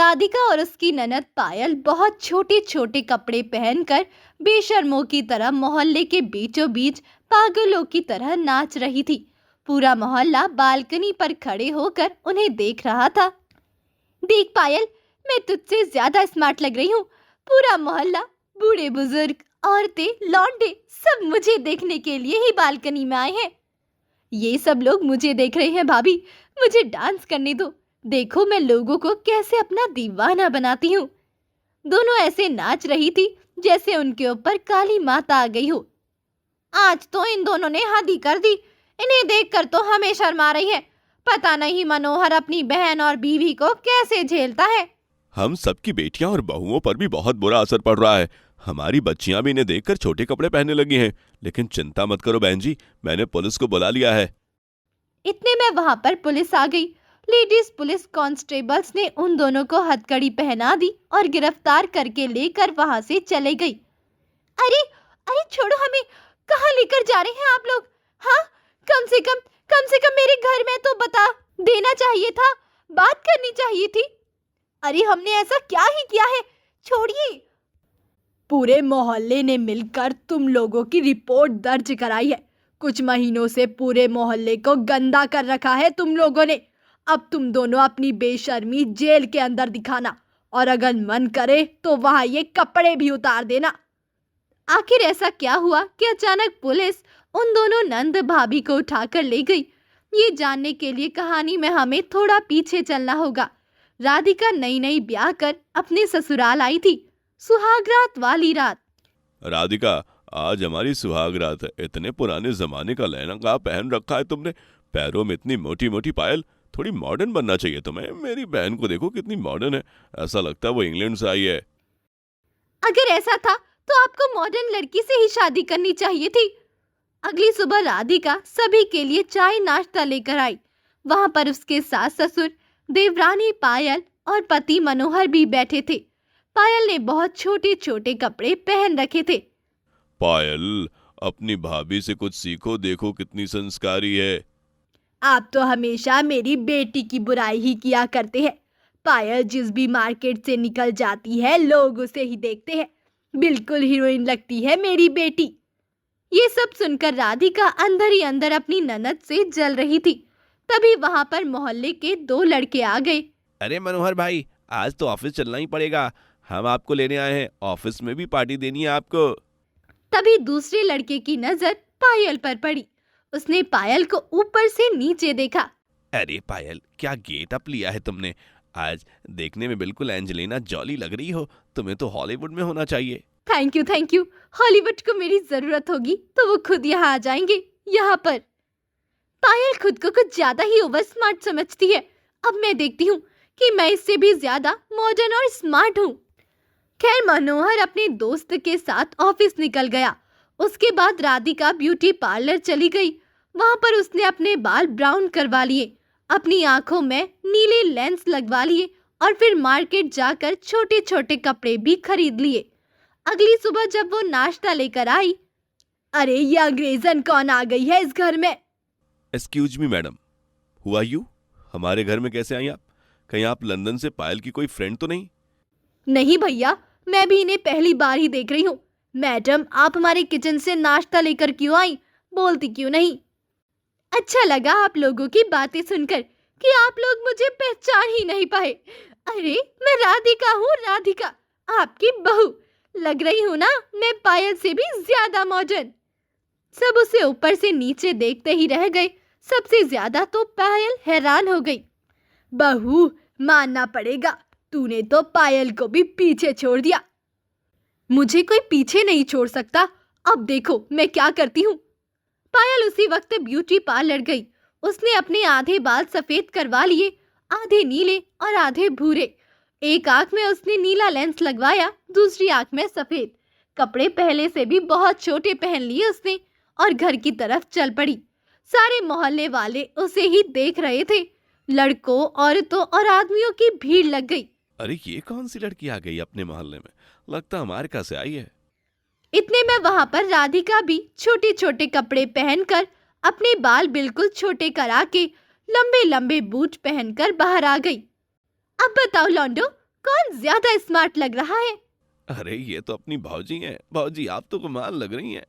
राधिका और उसकी ननद पायल बहुत छोटे छोटे कपड़े पहनकर बेशर्मों की तरह मोहल्ले के बीचों बीच पागलों की तरह नाच रही थी। पूरा मोहल्ला बालकनी पर खड़े होकर उन्हें देख रहा था। देख पायल, मैं तुझसे ज्यादा स्मार्ट लग रही हूँ। पूरा मोहल्ला, बूढ़े बुजुर्ग, औरतें, लौंडे सब मुझे देखने के लिए ही बालकनी में आए हैं। ये सब लोग मुझे देख रहे हैं भाभी, मुझे डांस करने दो। देखो मैं लोगों को कैसे अपना दीवाना बनाती हूँ। दोनों ऐसे नाच रही थी जैसे उनके ऊपर काली माता आ गई हो। आज तो इन दोनों ने हद ही कर दी। इन्हें देखकर तो हमें शर्म आ रही है। पता नहीं मनोहर अपनी बहन और बीवी को कैसे झेलता है। हम सबकी बेटियां और बहुओं पर भी बहुत बुरा असर पड़ रहा है। हमारी बच्चियां भी इन्हें देखकर छोटे कपड़े पहनने लगी हैं। लेकिन चिंता मत करो बहन जी, मैंने पुलिस को बुला लिया है। इतने में वहां पर पुलिस आ गई। लेडीज पुलिस कांस्टेबल्स ने उन दोनों को हथकड़ी पहना दी और गिरफ्तार करके लेकर वहां से चले गई। अरे अरे छोड़ो हमें, कहाँ लेकर जा रहे हैं आप लोग? हाँ, कम से कम मेरे घर में तो बता देना चाहिए था, बात करनी चाहिए थी। अरे हमने ऐसा क्या ही किया है, छोड़िए। पूरे मोहल्ले ने मिलकर तुम लोगों की रिपोर्ट दर्ज कराई है। कुछ महीनों से पूरे मोहल्ले को गंदा कर रखा है तुम लोगों ने। अब तुम दोनों अपनी बेशर्मी जेल के अंदर दिखाना, और अगर मन करे तो वहां ये कपड़े भी उतार देना। आखिर ऐसा क्या हुआ कि अचानक पुलिस उन दोनों नंद भाभी को उठाकर ले गई? ये जानने के लिए कहानी में हमें थोड़ा पीछे चलना होगा। राधिका नई ब्याह कर अपने ससुराल आई थी, सुहागरात वाली रात। राधिका, आज हमारी सुहाग रात है। इतने पुराने जमाने का लहंगा पहन रखा है तुमने, पैरों में इतनी मोटी मोटी पायल। थोड़ी मॉडर्न बनना चाहिए तुम्हें। मेरी बहन को देखो कितनी मॉडर्न है, ऐसा लगता है वो इंग्लैंड से आई है। अगर ऐसा था तो आपको मॉडर्न लड़की से ही शादी करनी चाहिए थी। अगली सुबह राधिका सभी के लिए चाय नाश्ता लेकर आई। वहां पर उसके सास ससुर, देवरानी पायल और पति मनोहर भी बैठे थे। पायल ने बहुत छोटे छोटे कपड़े पहन रखे थे। पायल, अपनी भाभी से कुछ सीखो, देखो कितनी संस्कारी है। आप तो हमेशा मेरी बेटी की बुराई ही किया करते हैं। पायल जिस भी मार्केट से निकल जाती है लोग उसे ही देखते हैं। बिल्कुल हीरोइन लगती है मेरी बेटी। ये सब सुनकर राधिका अंदर ही अंदर अपनी ननद से जल रही थी। तभी वहां पर मोहल्ले के दो लड़के आ गए। अरे मनोहर भाई, आज तो ऑफिस चलना ही पड़ेगा। हम आपको लेने आए हैं, ऑफिस में भी पार्टी देनी है आपको। तभी दूसरे लड़के की नजर पायल पर पड़ी। उसने पायल को ऊपर से नीचे देखा। अरे पायल, क्या गेट अप लिया है तुमने। आज देखने में बिल्कुल एंजेलिना जॉली लग रही हो। तुम्हें तो हॉलीवुड में होना चाहिए। Thank you. हॉलीवुड को मेरी जरूरत होगी तो वो खुद यहाँ आ जाएंगे। यहाँ पर पायल खुद को कुछ ज्यादा ही ओवर स्मार्ट समझती है। अब मैं देखती हूँ कि मैं इससे भी ज्यादा मॉडर्न और स्मार्ट हूँ। खैर, मनोहर अपने दोस्त के साथ ऑफिस निकल गया। उसके बाद राधिका ब्यूटी पार्लर चली गई। वहां पर उसने अपने बाल ब्राउन करवा लिए, अपनी आंखों में नीले लेंस लगवा लिए और फिर मार्केट जाकर छोटे छोटे कपड़े भी खरीद लिए। अगली सुबह जब वो नाश्ता लेकर आई, अरे ये अंग्रेजन कौन आ गई है इस घर में? Excuse me madam, who are you? हमारे घर में कैसे आई आप? कहीं आप लंदन से पायल की कोई फ्रेंड तो नहीं? नहीं भैया, मैं भी इन्हें पहली बार ही देख रही हूँ। मैडम, आप हमारे किचन से नाश्ता लेकर क्यों आई? बोलती क्यों नहीं? अच्छा लगा आप लोगों की बातें सुनकर कि आप लोग मुझे पहचान ही नहीं पाए। अरे मैं राधिका हूँ, राधिका, आपकी बहू। लग रही हूँ ना मैं पायल से भी ज्यादा मॉडर्न। सब उसे ऊपर से नीचे देखते ही रह गए। सबसे ज्यादा तो पायल हैरान हो गई। बहू, मानना पड़ेगा, तूने तो पायल को भी पीछे छोड़ दिया। मुझे कोई पीछे नहीं छोड़ सकता। अब देखो मैं क्या करती हूँ। पायल उसी वक्त ब्यूटी पार्लर गई। उसने अपने आधे बाल सफेद करवा लिए, आधे नीले और आधे भूरे। एक आंख में उसने नीला लेंस लगवाया, दूसरी आंख में सफेद। कपड़े पहले से भी बहुत छोटे पहन लिए उसने और घर की तरफ चल पड़ी। सारे मोहल्ले वाले उसे ही देख रहे थे। लड़कों, औरतों और आदमियों की भीड़ लग गई। अरे ये कौन सी लड़की आ गई अपने मोहल्ले में? लगता अमेरिका से आई है। इतने में वहां पर राधिका भी छोटे छोटे कपड़े पहनकर, अपने बाल बिल्कुल छोटे करा के, लंबे लंबे बूट पहनकर बाहर आ गई। अब बताओ लौंडो, कौन ज्यादा स्मार्ट लग रहा है? अरे ये तो अपनी भाजी हैं। भाजी आप तो कमाल लग रही हैं।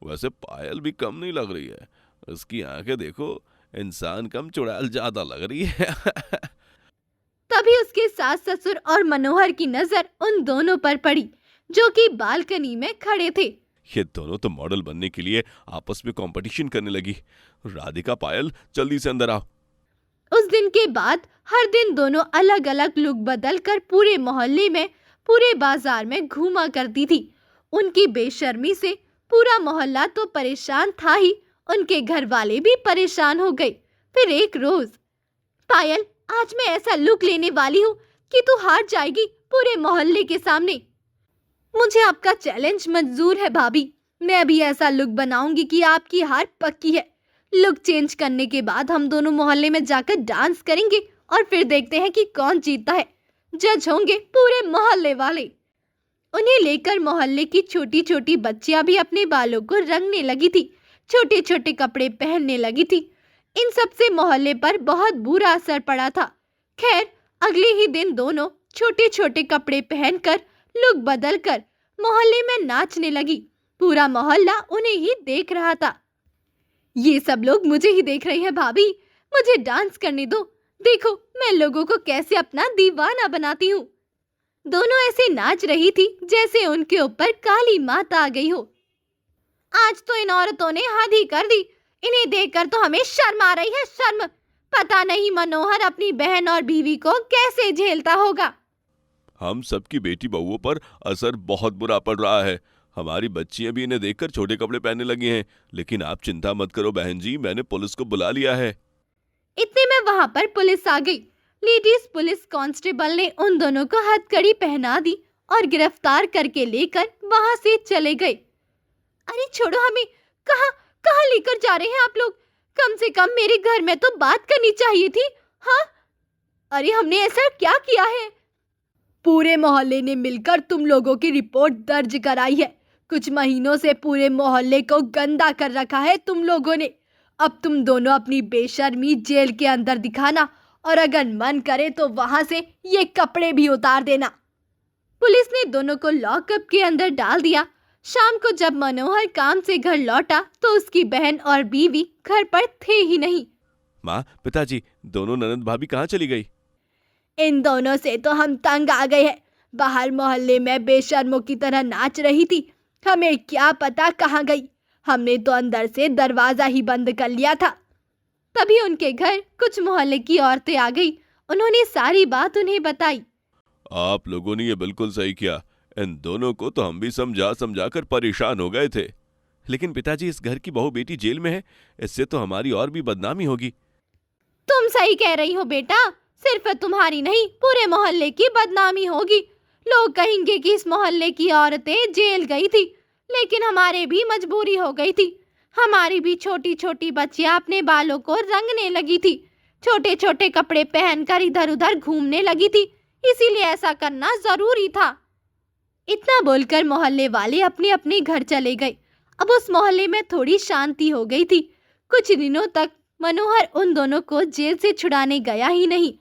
वैसे पायल भी कम नहीं लग रही है। उसकी आंखें देखो, इंसान कम चुड़ैल ज्यादा लग रही है। तभी उसके सास ससुर और मनोहर की नजर उन दोनों पर पड़ी, जो कि बालकनी में खड़े थे। ये दोनों तो मॉडल बनने के लिए आपस में कंपटीशन करने लगी। राधिका, पायल, जल्दी से अंदर आओ। उस दिन के बाद हर दिन दोनों अलग अलग लुक बदल कर पूरे मोहल्ले में, पूरे बाजार में घूमा करती थी। उनकी बेशर्मी से पूरा मोहल्ला तो परेशान था ही, उनके घर वाले भी परेशान हो गए। फिर एक रोज, पायल, आज मैं ऐसा लुक लेने वाली हूँ कि तू हार जाएगी पूरे मोहल्ले के सामने। मुझे आपका चैलेंज मंजूर है भाभी। मैं अभी ऐसा लुक बनाऊंगी कि आपकी हार पक्की है। लुक चेंज करने के बाद हम दोनों मोहल्ले में जाकर डांस करेंगे और फिर देखते हैं कि कौन जीतता है। जज होंगे पूरे मोहल्ले वाले। उन्हें लेकर मोहल्ले की छोटी छोटी बच्चियां भी अपने बालों को रंगने लगी थी, छोटे छोटे कपड़े पहनने लगी थी। इन सब से मोहल्ले पर बहुत बुरा असर पड़ा था। खैर, अगले ही दिन दोनों छोटे छोटे कपड़े पहनकर, लुक बदलकर मोहल्ले में नाचने लगी। पूरा मोहल्ला उन्हें ही देख रहा था। ये सब लोग मुझे ही देख रहे हैं भाभी, मुझे डांस करने दो। देखो मैं लोगों को कैसे अपना दीवाना बनाती हूँ। दोनों ऐसे नाच रही थी जैसे उनके ऊपर काली मात आ गई हो। आज तो इन औरतों ने हद ही कर दी। इन्हें देखकर तो हमें शर्म आ रही है, शर्म। पता नहीं मनोहर अपनी बहन और बीवी को कैसे झेलता होगा। हम सबकी बेटी बहुओं पर असर बहुत बुरा पड़ रहा है। हमारी बच्चियां भी इन्हें देखकर छोटे कपड़े पहनने लगी हैं। लेकिन आप चिंता मत करो बहन जी, मैंने पुलिस को बुला लिया है। इतने में वहां पर पुलिस आ गई। लेडीज पुलिस कांस्टेबल ने उन दोनों को हथकड़ी पहना दी और गिरफ्तार करके लेकर वहां से चले गए। अरे छोड़ो हमें, कहाँ कहाँ लेकर जा रहे हैं आप लोग? कम से कम मेरे घर में तो बात करनी चाहिए थी। हाँ, अरे हमने ऐसा क्या किया है? पूरे मोहल्ले ने मिलकर तुम लोगों की रिपोर्ट दर्ज कराई है। कुछ महीनों से पूरे मोहल्ले को गंदा कर रखा है तुम लोगों ने। अब तुम दोनों अपनी बेशर्मी जेल के अंदर दिखाना, और अगर मन करे तो वहां से ये कपड़े भी उतार देना। पुलिस ने दोनों को लॉकअप के अंदर डाल दिया। शाम को जब मनोहर काम से घर लौटा तो उसकी बहन और बीवी घर पर थे ही नहीं। माँ, पिताजी, दोनों ननद भाभी कहाँ चली गई? इन दोनों से तो हम तंग आ गए हैं। बाहर मोहल्ले में बेशर्मों की तरह नाच रही थी, हमें क्या पता कहाँ गई। हमने तो अंदर से दरवाजा ही बंद कर लिया था। तभी उनके घर कुछ मोहल्ले की औरतें आ गई। उन्होंने सारी बात उन्हें बताई। आप लोगों ने ये बिल्कुल सही किया। इन दोनों को तो हम भी समझा समझा कर परेशान हो गए थे। लेकिन पिताजी, इस घर की बहू बेटी जेल में है, इससे तो हमारी और भी बदनामी होगी। तुम सही कह रही हो बेटा, सिर्फ तुम्हारी नहीं पूरे मोहल्ले की बदनामी होगी। लोग कहेंगे कि इस मोहल्ले की औरतें जेल गई थी, लेकिन हमारे भी मजबूरी हो गई थी। हमारी भी छोटी छोटी बच्चियां अपने बालों को रंगने लगी थी, छोटे छोटे कपड़े पहनकर इधर उधर घूमने लगी थी, इसीलिए ऐसा करना जरूरी था। इतना बोलकर मोहल्ले वाले अपने अपने घर चले गए। अब उस मोहल्ले में थोड़ी शांति हो गई थी। कुछ दिनों तक मनोहर उन दोनों को जेल से छुड़ाने गया ही नहीं।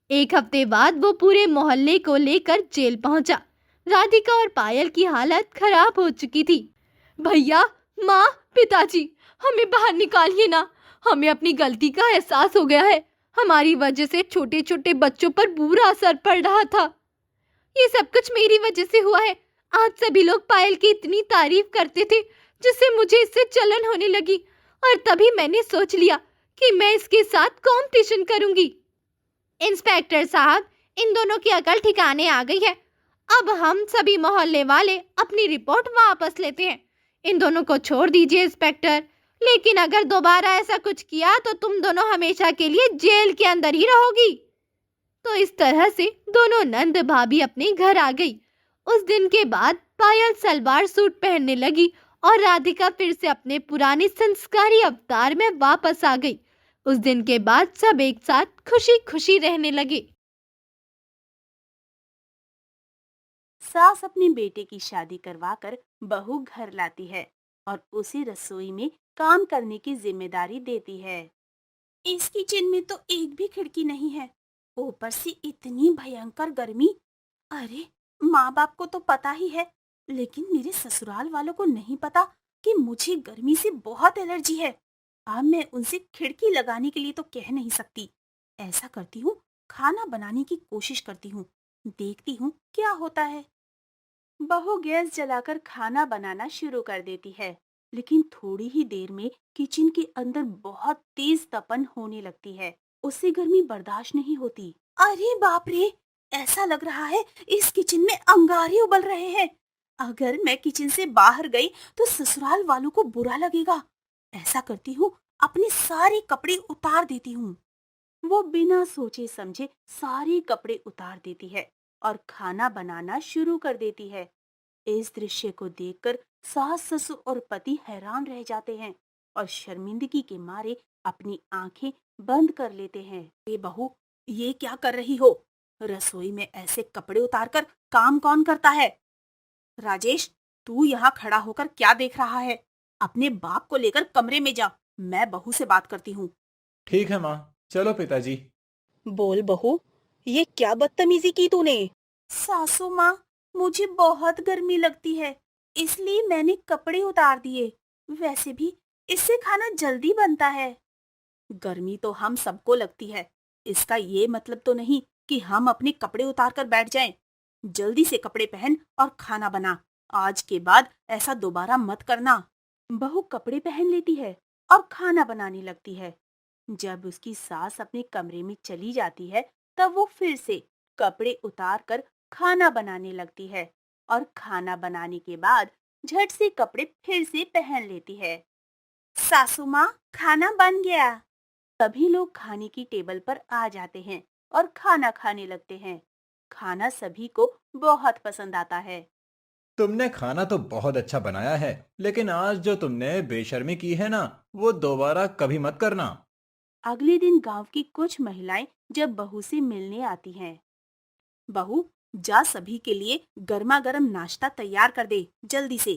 एक हफ्ते बाद वो पूरे मोहल्ले को लेकर जेल पहुंचा। राधिका और पायल की हालत खराब हो चुकी थी। भैया, माँ, पिताजी, हमें बाहर निकालिए ना। हमें अपनी गलती का एहसास हो गया है। हमारी वजह से छोटे छोटे बच्चों पर बुरा असर पड़ रहा था। ये सब कुछ मेरी वजह से हुआ है। आज सभी लोग पायल की इतनी तारीफ करते थे, जिससे मुझे इससे जलन होने लगी, और तभी मैंने सोच लिया कि मैं इसके साथ कंपटीशन करूंगी। इंस्पेक्टर साहब, इन दोनों की अकल ठिकाने आ गई है। अब हम सभी मोहल्ले वाले अपनी रिपोर्ट वापस लेते हैं। इन दोनों को छोड़ दीजिए इंस्पेक्टर, लेकिन अगर दोबारा ऐसा कुछ किया तो तुम दोनों हमेशा के लिए जेल के अंदर ही रहोगी। तो इस तरह से दोनों नंद भाभी अपने घर आ गई। उस दिन के बाद पायल सलवार सूट पहनने लगी और राधिका फिर से अपने पुराने संस्कारी अवतार में वापस आ गई। उस दिन के बाद सब एक साथ खुशी खुशी रहने लगे। सास अपने बेटे की शादी करवाकर बहू घर लाती है और उसी रसोई में काम करने की जिम्मेदारी देती है। इस किचन में तो एक भी खिड़की नहीं है, ऊपर से इतनी भयंकर गर्मी, अरे, माँ बाप को तो पता ही है, लेकिन मेरे ससुराल वालों को नहीं पता कि मुझे गर्मी से बहुत एलर्जी है। अब मैं उनसे खिड़की लगाने के लिए तो कह नहीं सकती। ऐसा करती हूँ, खाना बनाने की कोशिश करती हूँ, देखती हूँ क्या होता है। बहू गैस जलाकर खाना बनाना शुरू कर देती है, लेकिन थोड़ी ही देर में किचन के अंदर बहुत तेज तपन होने लगती है। उससे गर्मी बर्दाश्त नहीं होती। अरे बाप रे! ऐसा लग रहा है इस किचन में अंगारे उबल रहे हैं। अगर मैं किचन से बाहर गई तो ससुराल वालों को बुरा लगेगा। ऐसा करती हूँ, अपने सारे कपड़े उतार देती हूँ। वो बिना सोचे समझे सारे कपड़े उतार देती है और खाना बनाना शुरू कर देती है। इस दृश्य को देखकर सास ससुर और पति हैरान रह जाते हैं और शर्मिंदगी के मारे अपनी आंखें बंद कर लेते हैं। ए बहू, ये क्या कर रही हो? रसोई में ऐसे कपड़े उतारकर काम कौन करता है? राजेश, तू यहाँ खड़ा होकर क्या देख रहा है? अपने बाप को लेकर कमरे में जा। मैं बहू से बात करती हूँ। ठीक है माँ, चलो पिताजी। बोल बहू, ये क्या बदतमीजी की तूने? सासू माँ, मुझे बहुत गर्मी लगती है, इसलिए मैंने कपड़े उतार दिए। वैसे भी इससे खाना जल्दी बनता है। गर्मी तो हम सबको लगती है, इसका ये मतलब तो नहीं कि हम अपने कपड़े उतार कर बैठ जाएं। जल्दी से कपड़े पहन और खाना बना। आज के बाद ऐसा दोबारा मत करना। बहू कपड़े पहन लेती है और खाना बनाने लगती है। जब उसकी सास अपने कमरे में चली जाती है, तब वो फिर से कपड़े उतार कर खाना बनाने लगती है और खाना बनाने के बाद झट से कपड़े फिर से पहन लेती है। सासू माँ, खाना बन गया। सभी लोग खाने की टेबल पर आ जाते हैं और खाना खाने लगते हैं। खाना सभी को बहुत पसंद आता है। तुमने खाना तो बहुत अच्छा बनाया है, लेकिन आज जो तुमने बेशर्मी की है ना, वो दोबारा कभी मत करना। अगले दिन गांव की कुछ महिलाएं जब बहू से मिलने आती हैं। बहू, जा सभी के लिए गर्मा गर्म नाश्ता तैयार कर दे, जल्दी से।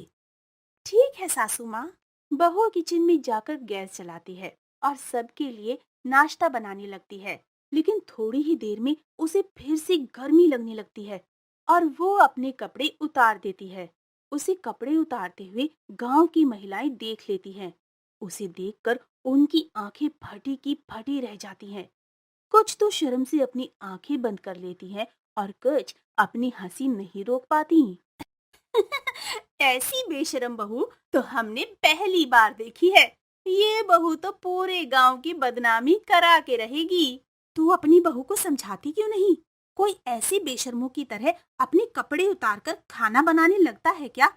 ठीक है सासू माँ। बहू किचन में जाकर गैस जलाती है और सबके लिए नाश्ता बनाने लगती है, लेकिन थोड़ी ही देर में उसे फिर से गर्मी लगने लगती है और वो अपने कपड़े उतार देती है। उसे कपड़े उतारते हुए गांव की महिलाएं देख लेती हैं। उसे देखकर उनकी आंखें फटी की फटी रह जाती हैं। कुछ तो शर्म से अपनी आंखें बंद कर लेती हैं और कुछ अपनी हंसी नहीं रोक पाती। ऐसी बेशरम बहू तो हमने पहली बार देखी है। ये बहू तो पूरे गांव की बदनामी करा के रहेगी। तू अपनी बहू को समझाती क्यों नहीं? कोई ऐसी बेशर्मों की तरह अपने कपड़े उतारकर खाना बनाने लगता है क्या?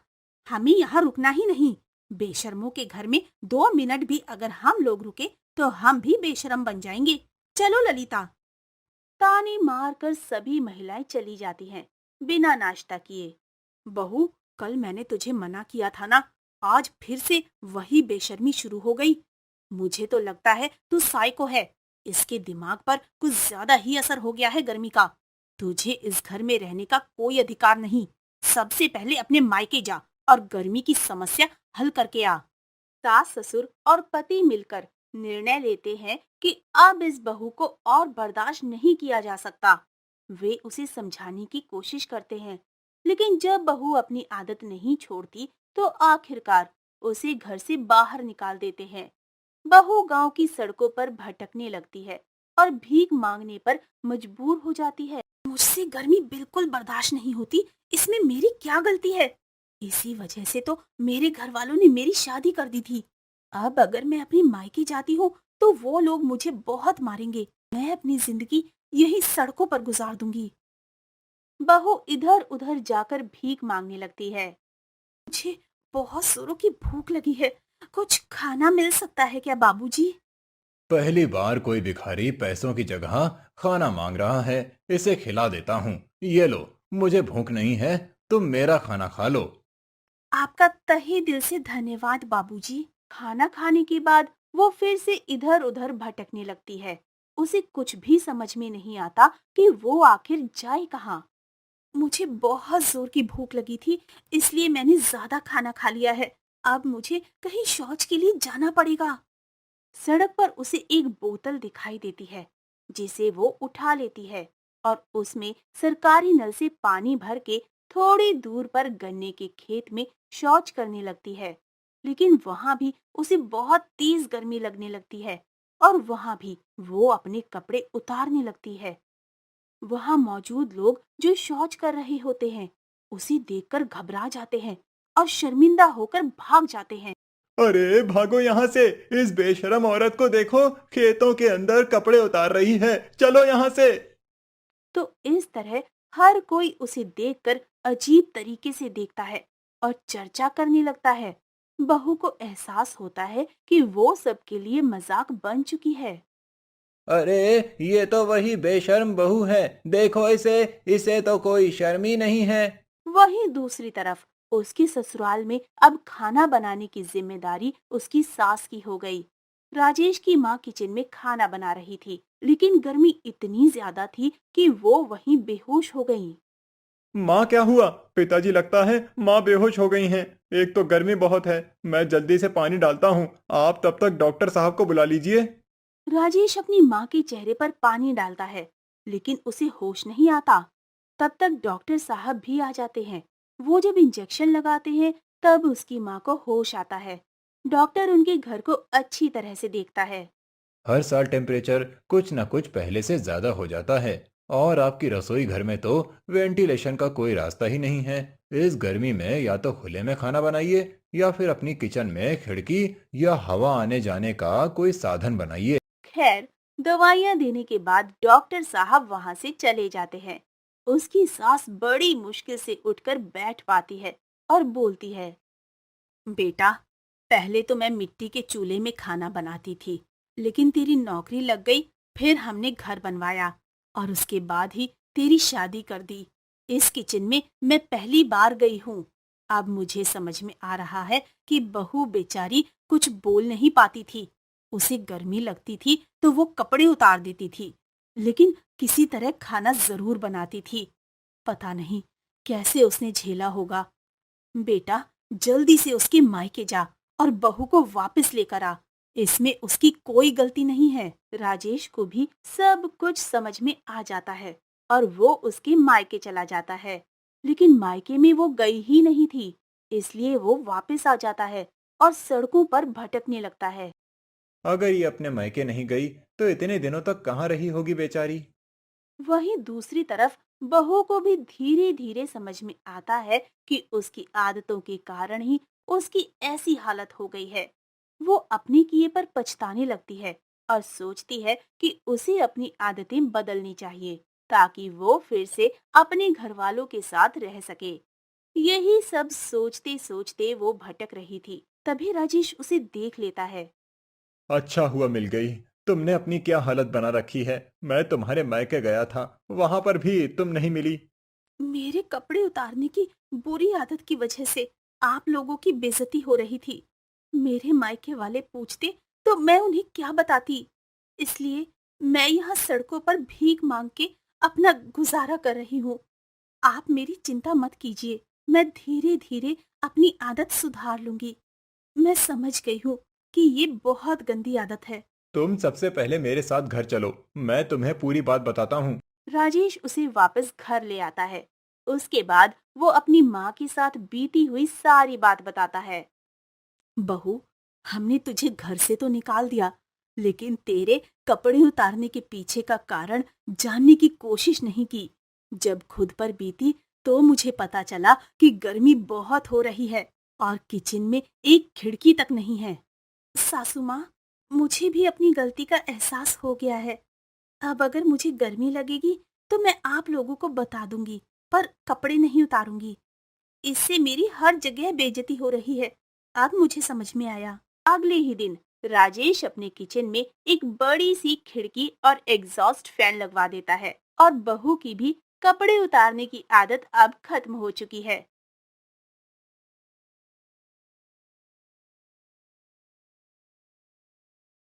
हमें यहाँ रुकना ही नहीं। बेशर्मों के घर में 2 मिनट भी अगर हम लोग रुके तो हम भी बेशरम बन जाएंगे। चलो ललिता। ताने मारकर सभी महिलाएं चली जाती हैं, बिना नाश्ता किए। बहू, कल मैंने तुझे मना किया था ना, आज फिर से वही बेशर्मी शुरू हो गई। मुझे तो लगता है तू साइको है। इसके दिमाग पर कुछ ज्यादा ही असर हो गया है गर्मी का। तुझे इस घर में रहने का कोई अधिकार नहीं। सबसे पहले अपने मायके जा और गर्मी की समस्या हल करके आ। सास ससुर और पति मिलकर निर्णय लेते हैं कि अब इस बहू को और बर्दाश्त नहीं किया जा सकता। वे उसे समझाने की कोशिश करते हैं, लेकिन जब बहू अपनी आदत नहीं छोड़ती तो आखिरकार उसे घर से बाहर निकाल देते हैं। बहू गांव की सड़कों पर भटकने लगती है और भीख मांगने पर मजबूर हो जाती है। मुझसे गर्मी बिल्कुल बर्दाश्त नहीं होती, इसमें मेरी क्या गलती है? इसी वजह से तो मेरे घर वालों ने मेरी शादी कर दी थी। अब अगर मैं अपनी मायके जाती हूँ तो वो लोग मुझे बहुत मारेंगे। मैं अपनी जिंदगी यही सड़कों पर गुजार दूंगी। बहू इधर उधर जाकर भीख मांगने लगती है। मुझे बहुत जोरों की भूख लगी है। कुछ खाना मिल सकता है क्या बाबूजी? पहली बार कोई भिखारी पैसों की जगह खाना मांग रहा है, इसे खिला देता हूँ। ये लो, मुझे भूख नहीं है, तुम मेरा खाना खा लो। आपका तहे दिल से धन्यवाद बाबूजी। खाना खाने के बाद वो फिर से इधर उधर भटकने लगती है। उसे कुछ भी समझ में नहीं आता कि वो आखिर जाए कहाँ। मुझे बहुत जोर की भूख लगी थी, इसलिए मैंने ज्यादा खाना खा लिया है। अब मुझे कहीं शौच के लिए जाना पड़ेगा। सड़क पर उसे एक बोतल दिखाई देती है, जिसे वो उठा लेती है और उसमें सरकारी नल से पानी भर के थोड़ी दूर पर गन्ने के खेत में शौच करने लगती है। लेकिन वहां भी उसे बहुत तेज गर्मी लगने लगती है और वहां भी वो अपने कपड़े उतारने लगती है। वहां मौजूद लोग जो शौच कर रहे होते हैं उसे देखकर घबरा जाते हैं और शर्मिंदा होकर भाग जाते हैं। अरे भागो यहाँ से, इस बेशरम औरत को देखो, खेतों के अंदर कपड़े उतार रही है, चलो यहाँ से। तो इस तरह हर कोई उसे देखकर अजीब तरीके से देखता है और चर्चा करने लगता है। बहू को एहसास होता है कि वो सबके लिए मजाक बन चुकी है। अरे ये तो वही बेशर्म बहू है, देखो इसे, इसे तो कोई शर्म ही नहीं है। वहीं दूसरी तरफ उसके ससुराल में अब खाना बनाने की जिम्मेदारी उसकी सास की हो गई। राजेश की माँ किचन में खाना बना रही थी, लेकिन गर्मी इतनी ज्यादा थी कि वो वहीं बेहोश हो गईं। माँ क्या हुआ? पिताजी लगता है माँ बेहोश हो गई हैं। एक तो गर्मी बहुत है, मैं जल्दी से पानी डालता हूँ, आप तब तक डॉक्टर साहब को बुला लीजिए। राजेश अपनी माँ के चेहरे पर पानी डालता है, लेकिन उसे होश नहीं आता। तब तक डॉक्टर साहब भी आ जाते हैं। वो जब इंजेक्शन लगाते हैं तब उसकी माँ को होश आता है। डॉक्टर उनके घर को अच्छी तरह से देखता है। हर साल टेम्परेचर कुछ न कुछ पहले से ज्यादा हो जाता है, और आपकी रसोई घर में तो वेंटिलेशन का कोई रास्ता ही नहीं है। इस गर्मी में या तो खुले में खाना बनाइए या फिर अपनी किचन में खिड़की या हवा आने जाने का कोई साधन बनाइए। खैर, दवाइयाँ देने के बाद डॉक्टर साहब वहां से चले जाते हैं। उसकी सास बड़ी मुश्किल से उठकर बैठ पाती है और बोलती है, बेटा, पहले तो मैं मिट्टी के चूल्हे में खाना बनाती थी, लेकिन तेरी नौकरी लग गई, फिर हमने घर बनवाया और उसके बाद ही तेरी शादी कर दी। इस किचन में मैं पहली बार गई हूँ। अब मुझे समझ में आ रहा है कि बहू बेचारी कुछ बोल नहीं पाती थी। उसे गर्मी लगती थी तो वो कपड़े उतार देती थी, लेकिन किसी तरह खाना जरूर बनाती थी। पता नहीं कैसे उसने झेला होगा। बेटा, जल्दी से उसके मायके जा और बहू को वापस लेकर आ। इसमें उसकी कोई गलती नहीं है। राजेश को भी सब कुछ समझ में आ जाता है और वो उसके मायके चला जाता है। लेकिन मायके में वो गई ही नहीं थी, इसलिए वो वापस आ जाता है और सड़कों पर भटकने लगता है। अगर ये अपने मायके नहीं गई तो इतने दिनों तक कहाँ रही होगी बेचारी। वहीं दूसरी तरफ बहू को भी धीरे धीरे समझ में आता है कि उसकी आदतों के कारण ही उसकी ऐसी हालत हो गई है। वो अपने किए पर पछताने लगती है और सोचती है कि उसे अपनी आदतें बदलनी चाहिए ताकि वो फिर से अपने घर वालों के साथ रह सके। यही सब सोचते सोचते वो भटक रही थी। तभी राजेश उसे देख लेता है। अच्छा हुआ मिल गई। तुमने अपनी क्या हालत बना रखी है, मैं तुम्हारे मायके गया था, वहां पर भी तुम नहीं मिली। मेरे कपड़े उतारने की बुरी आदत की वजह से आप लोगों की बेइज्जती हो रही थी। मेरे मायके वाले पूछते तो मैं उन्हें क्या बताती। इसलिए मैं यहाँ सड़कों पर भीख मांग के अपना गुजारा कर रही हूँ। आप मेरी चिंता मत कीजिए, मैं धीरे धीरे अपनी आदत सुधार लूंगी। मैं समझ गई हूँ कि ये बहुत गंदी आदत है। तुम सबसे पहले मेरे साथ घर चलो, मैं तुम्हें पूरी बात बताता हूँ। राजेश उसे वापस घर ले आता है। उसके बाद वो अपनी माँ के साथ बीती हुई सारी बात बताता है। बहू, हमने तुझे घर से तो निकाल दिया, लेकिन तेरे कपड़े उतारने के पीछे का कारण जानने की कोशिश नहीं की। जब खुद पर बीती तो मुझे पता चला कि गर्मी बहुत हो रही है और किचन में एक खिड़की तक नहीं है। सासू माँ, मुझे भी अपनी गलती का एहसास हो गया है। अब अगर मुझे गर्मी लगेगी तो मैं आप लोगों को बता दूंगी, पर कपड़े नहीं उतारूंगी। इससे मेरी हर जगह बेइज्जती हो रही है। अब मुझे समझ में आया। अगले ही दिन राजेश अपने किचन में एक बड़ी सी खिड़की और एग्जॉस्ट फैन लगवा देता है और बहू की भी कपड़े उतारने की आदत अब खत्म हो चुकी है।